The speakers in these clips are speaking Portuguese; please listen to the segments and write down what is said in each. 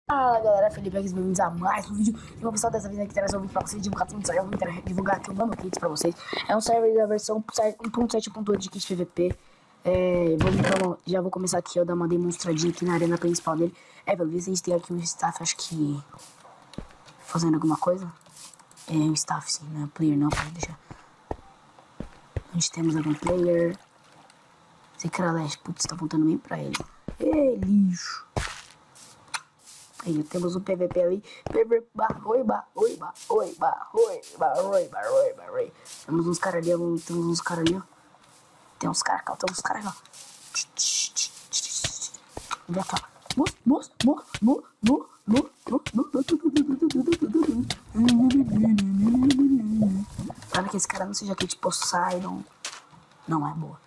Fala galera, Felipe aqui, bem-vindos a mais um vídeo. E uma pessoa dessa vez aqui traz um vídeo pra vocês divulgar muito server. Eu vou divulgar aqui o Nano Kits pra vocês. É um server da versão 1.7.8 de kit PVP. Então, já vou começar aqui, eu dar uma demonstradinha aqui na arena principal dele. Pelo visto a gente tem aqui um staff, acho que fazendo alguma coisa. É um staff sim, não é player não, pode deixar. A gente temos algum player. Esse cara lá, putz, tá apontando bem pra ele. Lixo. Aí temos um PVP ali. Temos uns caras ali, ó. Tem uns caras aqui, ó. Vem cá. Para que esse cara não seja aqui tipo Poseidon. Não é boa.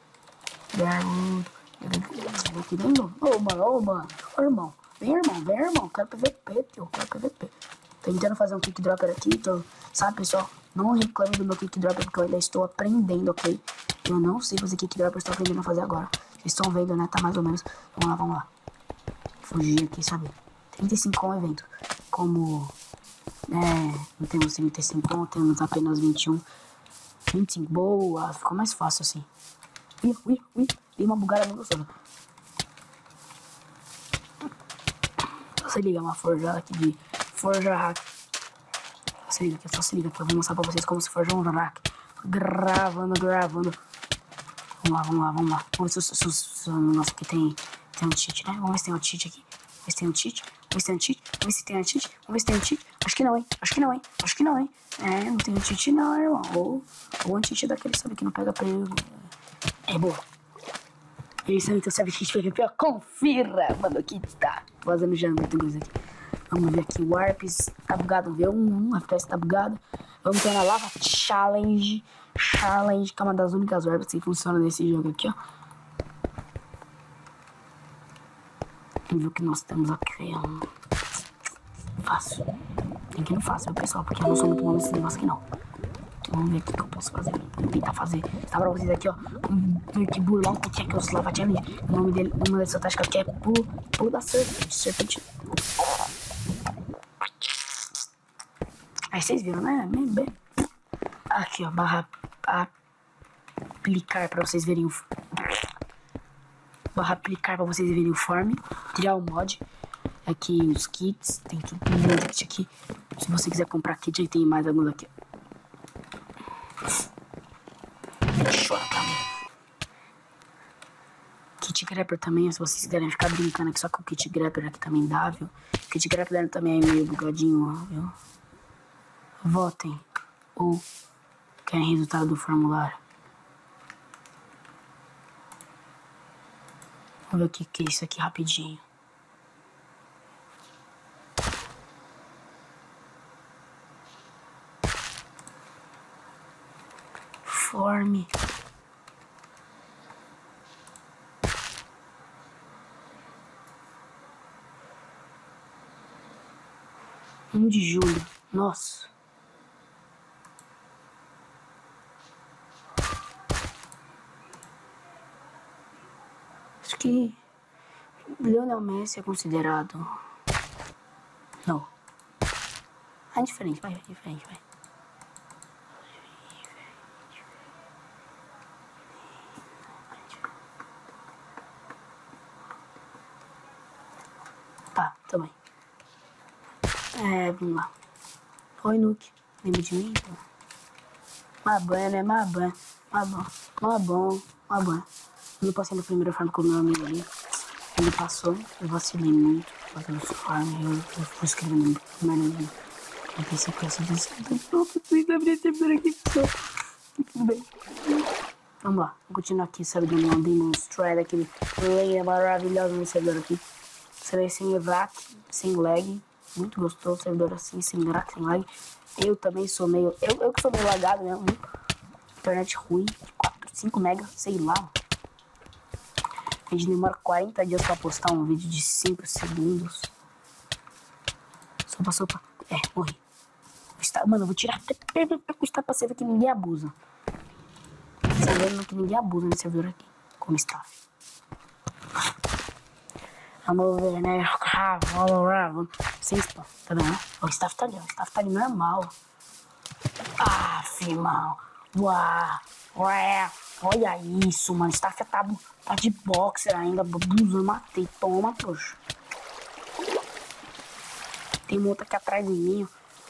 Ô, irmão. Vem, irmão. Quero PVP, tio. Tô tentando fazer um kick dropper aqui, então, sabe, pessoal? Não reclame do meu kick dropper porque eu ainda estou aprendendo, ok? Eu não sei fazer kick dropper, estou aprendendo a fazer agora. Vocês estão vendo, né? Tá mais ou menos. Vamos lá. Fugir aqui, sabe? 35 é um evento. Como, não temos 35, temos apenas 21. 25, boa. Ficou mais fácil assim. Ui. Dei uma bugada muito gostosa. Se liga, uma forjada aqui de forja hack. Só se liga que eu vou mostrar pra vocês como se forja um hack. Gravando. Vamos lá. Vamos ver se o nosso aqui tem um cheat, né? Vamos ver se tem um cheat aqui. Vamos ver se tem um cheat. Acho que não, hein? Não tem um cheat não, irmão. Ou um cheat daquele, sabe, que não pega perigo. É boa. Eles são então serve cheat PVP, ó. Confira, mano, aqui tá. Fazendo já muita coisa aqui. Vamos ver aqui, o Warps tá bugado, viu? O FPS tá bugado. Vamos ter na Lava Challenge, que é uma das únicas Warps que funciona nesse jogo aqui, ó. Vamos ver o que nós temos aqui. Fácil. Tem que não fácil, pessoal, porque eu não sou muito bom nesse negócio aqui, não. Então, vamos ver o que eu posso fazer. Vou tentar fazer. Tá pra vocês aqui, ó. Vamos que burlar um pouquinho aqui o Lava Challenge. O nome dele, uma dessa tática aqui é pulo da serpente. Aí vocês viram, né? Bem. Aqui, ó, barra aplicar pra vocês verem o farm, criar o mod. Aqui os kits, tem tudo no kit aqui. Se você quiser comprar kit, aí tem mais alguns aqui. Chora pra mim. Kit grapper também, se vocês quiserem ficar brincando aqui só com o kit grapper aqui também dá, viu? O kit grapper também é meio bugadinho, viu? Votem ou querem resultado do formulário. Vamos ver o que é isso aqui rapidinho. Form. De julho. Nossa. Acho que Lionel Messi é considerado. Não. É diferente, vai. Tá, também. Vamos lá. Oi, Nuke. Lembra de mim? Maban, né? Maban. Eu não passei no primeiro farm com o meu amigo ali. Ele passou, eu vacilei muito fazendo esse farm. Eu fui escrevendo merda. Eu pensei que essa vez tudo bem. Vamos lá, vou continuar aqui, sabe, dando uma demonstrada aquele player maravilhoso no servidor aqui. Será sem evac, sem lag. Muito gostoso, servidor assim, sem lag, sem lag. Eu também sou meio. Eu que sou meio lagado mesmo. Internet ruim, 4, 5 mega, sei lá. A gente demora 40 dias pra postar um vídeo de 5 segundos. Sopa. Morri. Mano, eu vou tirar até custar pra você ver que ninguém abusa. Você vendo que ninguém abusa nesse servidor aqui. Como está? Vamos ver, né? Vocês, tá vendo? O staff tá ali normal. Ah, firmão. Uau. Olha isso, mano. Staff tá de boxer ainda. Blusão, matei. Toma, trouxa. Tem uma outra aqui atrás de mim.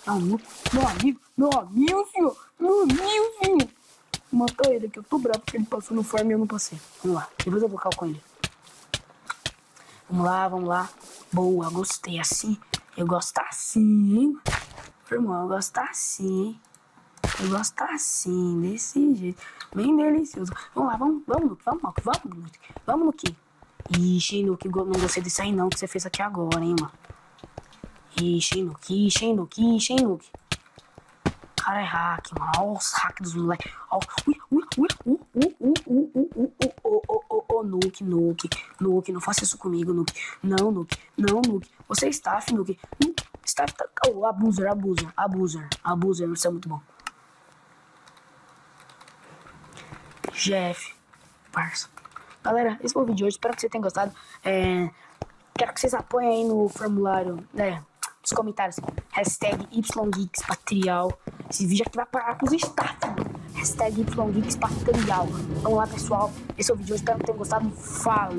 Não, meu amigo, senhor. Meu amigo, senhor. Matou ele aqui. Eu tô bravo porque ele passou no farm e eu não passei. Vamos lá. Depois eu vou ficar com ele. Vamos lá. Boa, gostei. Assim. Eu gosto assim, hein? Irmão, eu gosto assim, hein? Eu gosto assim, desse jeito. Bem delicioso. Vamos lá, vamos no que? Ixi, Nuke, não gostei disso aí não, que você fez aqui agora, hein, mano. Ixi, Nuke. Cara, é hack, mano. Olha os hacks dos moleques. Nuke, não faça isso comigo, Nuke. Não, Nuke. Você é staff, Nuke. Staff tá... Oh, abuser, isso é muito bom. Jeff, parça. Galera, esse foi o vídeo de hoje. Espero que vocês tenham gostado. Quero que vocês apoiem aí no formulário, nos comentários. Hashtag YGeeksPatrial. Esse vídeo aqui vai parar com os staff. Hashtag YGeeksPatrial. Vamos lá, pessoal. Esse é o vídeo de hoje. Espero que tenham gostado. Falou!